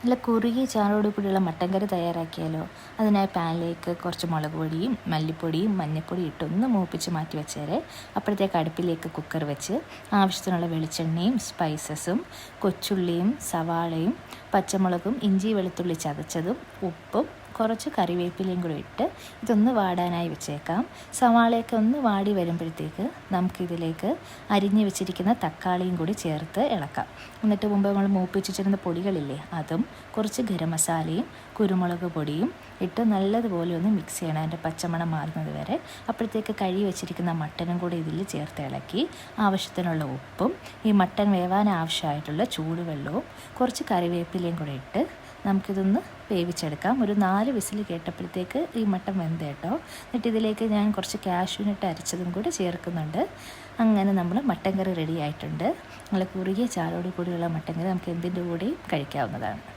നല്ല കുറുകിയ ചാറോട് കൂടിയുള്ള മട്ടൻ കറി തയ്യാറാക്കിയാലോ. അതിനായി പാനിലേക്ക് കുറച്ച് മുളക് പൊടിയും മല്ലിപ്പൊടിയും മഞ്ഞൾപ്പൊടിയും ഇട്ടൊന്ന് മൂപ്പിച്ച് മാറ്റി വെച്ചേരെ. അപ്പോഴത്തേക്ക് അടുപ്പിലേക്ക് കുക്കർ വെച്ച് ആവശ്യത്തിനുള്ള വെളിച്ചെണ്ണയും സ്പൈസസും കൊച്ചുള്ളിയും സവാളയും പച്ചമുളകും ഇഞ്ചി വെളുത്തുള്ളി ചതച്ചതും ഉപ്പും കുറച്ച് കറിവേപ്പിലയും കൂടി ഇട്ട് ഇതൊന്ന് വാടാനായി വെച്ചേക്കാം. സവാളയൊക്കെ ഒന്ന് വാടി വരുമ്പോഴത്തേക്ക് നമുക്കിതിലേക്ക് അരിഞ്ഞ് വെച്ചിരിക്കുന്ന തക്കാളിയും കൂടി ചേർത്ത് ഇളക്കാം. എന്നിട്ട് മുമ്പ് നമ്മൾ മൂപ്പിച്ച് വെച്ചിരുന്ന പൊടികളില്ലേ, അതും കുറച്ച് ഗരം മസാലയും കുരുമുളക് പൊടിയും ഇട്ട് നല്ലതുപോലെ ഒന്ന് മിക്സ് ചെയ്യണം, അതിൻ്റെ പച്ചമണം മാറുന്നത് വരെ. അപ്പോഴത്തേക്ക് കഴുകി വെച്ചിരിക്കുന്ന മട്ടനും കൂടി ഇതിൽ ചേർത്ത് ഇളക്കി ആവശ്യത്തിനുള്ള ഉപ്പും ഈ മട്ടൻ വേവാൻ ആവശ്യമായിട്ടുള്ള ചൂടുവെള്ളവും കുറച്ച് കറിവേപ്പിലയും കൂടി ഇട്ട് നമുക്കിതൊന്ന് വേവിച്ചെടുക്കാം. ഒരു 4 വിസിൽ കേട്ടപ്പോഴത്തേക്ക് ഈ മട്ടൻ വെന്ത് കേട്ടോ. എന്നിട്ട് ഇതിലേക്ക് ഞാൻ കുറച്ച് കാഷ്യൂനട്ട് അരച്ചതും കൂടി ചേർക്കുന്നുണ്ട്. അങ്ങനെ നമ്മൾ മട്ടൻ കറി റെഡി ആയിട്ടുണ്ട്. നല്ല കുറുകിയ ചാറോട് കൂടിയുള്ള മട്ടൻ കറി നമുക്ക് എന്തിൻ്റെ കൂടെയും കഴിക്കാവുന്നതാണ്.